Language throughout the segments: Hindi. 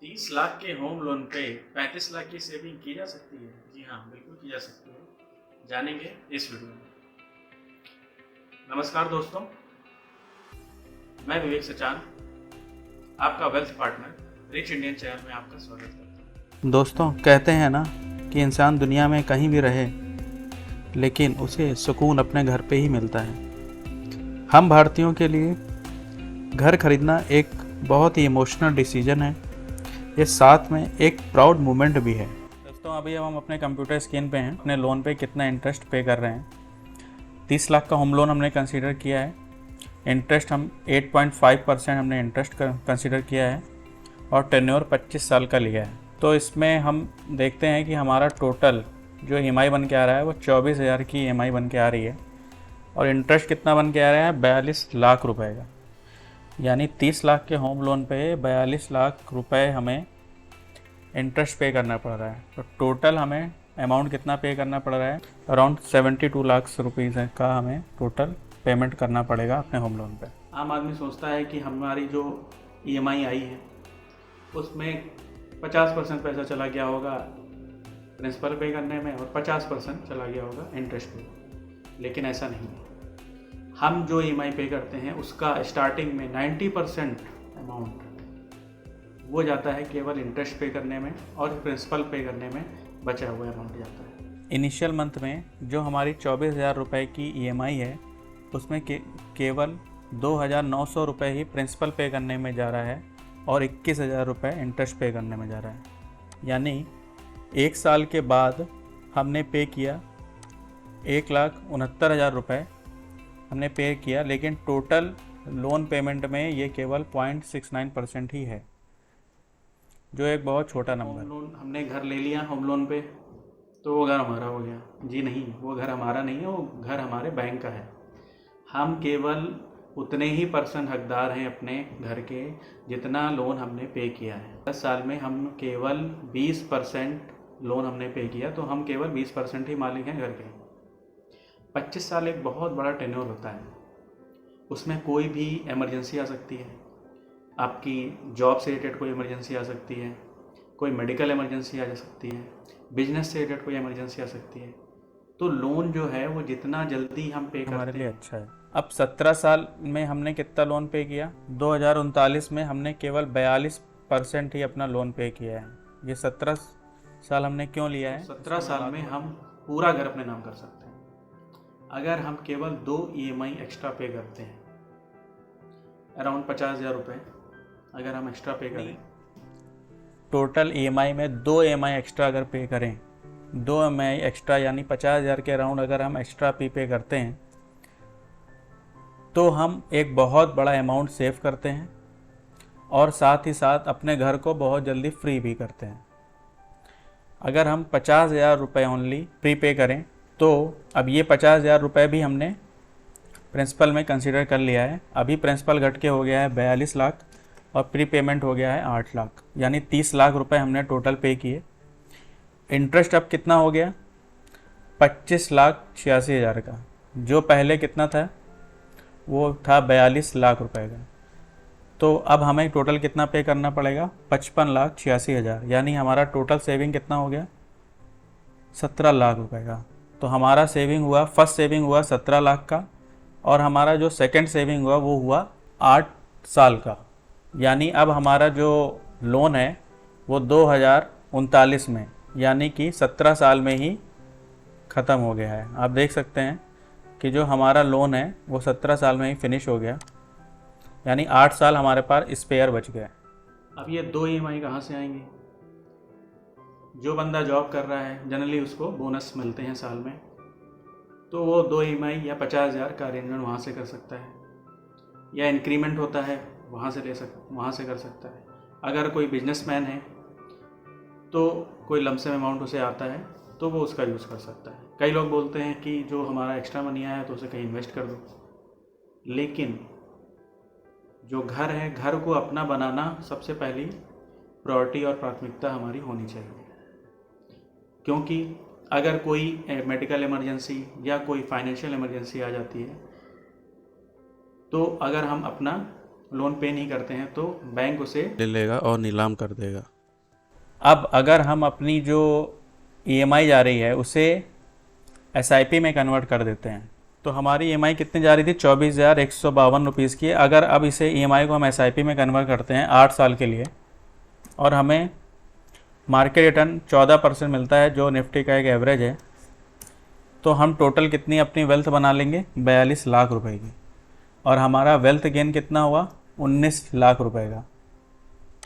30 लाख के होम लोन पे 35 लाख की सेविंग की जा सकती है। जी हाँ, बिल्कुल की जा सकती है। जानेंगे इस वीडियो में। नमस्कार दोस्तों, मैं विवेक सचान, आपका wealth partner rich Indian channel में आपका स्वागत करता हूँ। दोस्तों, कहते हैं ना कि इंसान दुनिया में कहीं भी रहे लेकिन उसे सुकून अपने घर पे ही मिलता है। हम भारतीयों के लिए घर खरीदना एक बहुत ही इमोशनल डिसीजन है। ये साथ में एक प्राउड मोमेंट भी है। दोस्तों, अभी हम अपने कंप्यूटर स्क्रीन पे हैं। अपने लोन पे कितना इंटरेस्ट पे कर रहे हैं। 30 लाख का होम लोन हमने कंसीडर किया है। इंटरेस्ट हम 8.5% हमने इंटरेस्ट कंसीडर किया है और टेन्योर 25 साल का लिया है। तो इसमें हम देखते हैं कि हमारा टोटल जो EMI बन के आ रहा है वो 24,000 की EMI बन के आ रही है और इंटरेस्ट कितना बन के आ रहा है 42 लाख रुपए का। यानी 30 लाख के होम लोन पे 42 लाख रुपए हमें इंटरेस्ट पे करना पड़ रहा है। तो टोटल हमें अमाउंट कितना पे करना पड़ रहा है, अराउंड 72 लाख रुपीज़ का हमें टोटल पेमेंट करना पड़ेगा अपने होम लोन पे। आम आदमी सोचता है कि हमारी जो EMI आई है उसमें 50% पैसा चला गया होगा प्रिंसिपल पे करने में और 50% चला गया होगा इंटरेस्ट पे, लेकिन ऐसा नहीं है। हम जो EMI पे करते हैं उसका स्टार्टिंग में 90% अमाउंट वो जाता है केवल इंटरेस्ट पे करने में और प्रिंसिपल पे करने में बचा हुआ अमाउंट जाता है। इनिशियल मंथ में जो हमारी 24,000 रुपये की EMI है उसमें केवल 2,900 रुपये ही प्रिंसिपल पे करने में जा रहा है और 21,000 रुपये इंटरेस्ट पे करने में जा रहा है। यानी एक साल के बाद हमने पे किया 1,69,000 रुपये हमने पे किया, लेकिन टोटल लोन पेमेंट में ये केवल 0.69% ही है, जो एक बहुत छोटा नंबर। होम लोन हमने घर ले लिया होम लोन पे तो वो घर हमारा हो गया? जी नहीं, वो घर हमारा नहीं है, वो घर हमारे बैंक का है। हम केवल उतने ही % हकदार हैं अपने घर के जितना लोन हमने पे किया है। 10 साल में हम केवल 20% लोन हमने पे किया, तो हम केवल 20% ही मालिक हैं घर के। 25 साल एक बहुत बड़ा टेन्योर होता है, उसमें कोई भी इमरजेंसी आ सकती है। आपकी जॉब से रिलेटेड कोई इमरजेंसी आ सकती है, कोई मेडिकल इमरजेंसी आ जा सकती है, बिजनेस से रिलेटेड कोई इमरजेंसी आ सकती है। तो लोन जो है वो जितना जल्दी हम पे हमारे करते लिए हैं। अच्छा है। अब 17 साल में हमने कितना लोन पे किया? 2039 में हमने केवल 42% ही अपना लोन पे किया है। ये 17 साल हमने क्यों लिया है? 17 साल में हम पूरा घर अपने नाम कर सकते हैं अगर हम केवल 2 EMI एक्स्ट्रा पे करते हैं। अराउंड 50,000 रुपये अगर हम एक्स्ट्रा पे करें, टोटल EMI में 2 EMI एक्स्ट्रा अगर पे करें, 2 EMI एक्स्ट्रा यानी 50,000 के अराउंड अगर हम एक्स्ट्रा पे करते हैं तो हम एक बहुत बड़ा अमाउंट सेव करते हैं और साथ ही साथ अपने घर को बहुत जल्दी फ्री भी करते हैं। अगर हम 50,000 रुपये ओनली प्री पे करें तो अब ये 50,000 रुपये भी हमने प्रिंसिपल में कंसीडर कर लिया है। अभी प्रिंसिपल घट के हो गया है 42 लाख और प्री पेमेंट हो गया है 8 लाख, यानी 30 लाख रुपए हमने टोटल पे किए। इंटरेस्ट अब कितना हो गया? 25,86,000 का। जो पहले कितना था? वो था 42 लाख रुपए का। तो अब हमें टोटल कितना पे करना पड़ेगा? 55,86,000, यानी हमारा टोटल सेविंग कितना हो गया? 17 लाख रुपए का। तो हमारा सेविंग हुआ, फर्स्ट सेविंग हुआ 17 लाख का और हमारा जो सेकंड सेविंग हुआ वो हुआ 8 साल का। यानी अब हमारा जो लोन है वो 2039 में यानी कि 17 साल में ही ख़त्म हो गया है। आप देख सकते हैं कि जो हमारा लोन है वो 17 साल में ही फिनिश हो गया, यानी 8 साल हमारे पास स्पेयर बच गए। अब ये 2 EMI कहाँ से आएंगे? जो बंदा जॉब कर रहा है जनरली उसको बोनस मिलते हैं साल में, तो वो 2 EMI या 50,000 का अरेंजमेंट वहाँ से कर सकता है, या इंक्रीमेंट होता है वहाँ से कर सकता है। अगर कोई बिजनेसमैन है तो कोई लमसम अमाउंट उसे आता है तो वो उसका यूज़ कर सकता है। कई लोग बोलते हैं कि जो हमारा एक्स्ट्रा मनी आया है तो उसे कहीं इन्वेस्ट कर दो, लेकिन जो घर है, घर को अपना बनाना सबसे पहली प्रायोरिटी और प्राथमिकता हमारी होनी चाहिए। क्योंकि अगर कोई मेडिकल इमरजेंसी या कोई फाइनेंशियल इमरजेंसी आ जाती है तो अगर हम अपना लोन पे नहीं करते हैं तो बैंक उसे ले लेगा और नीलाम कर देगा। अब अगर हम अपनी जो EMI जा रही है उसे SIP में कन्वर्ट कर देते हैं तो हमारी EMI कितनी जा रही थी, 24,152 रुपीज़ की। अगर अब इसे EMI को हम SIP में कन्वर्ट करते हैं 8 साल के लिए और हमें मार्केट रिटर्न 14% मिलता है जो निफ्टी का एक एवरेज है, तो हम टोटल कितनी अपनी वेल्थ बना लेंगे, 42 लाख रुपए की। और हमारा वेल्थ गेन कितना हुआ, 19 लाख रुपए का।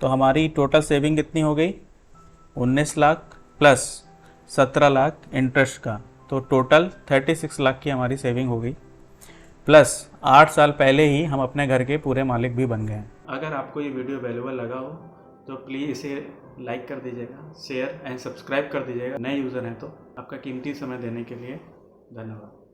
तो हमारी टोटल सेविंग कितनी हो गई, 19 लाख प्लस 17 लाख इंटरेस्ट का, तो टोटल 36 लाख की हमारी सेविंग हो गई। प्लस 8 साल पहले ही हम अपने घर के पूरे मालिक भी बन गए। अगर आपको ये वीडियो वैल्यूएबल लगा हो तो प्लीज़ इसे लाइक कर दीजिएगा, शेयर एंड सब्सक्राइब कर दीजिएगा। नए यूज़र हैं तो आपका कीमती समय देने के लिए धन्यवाद।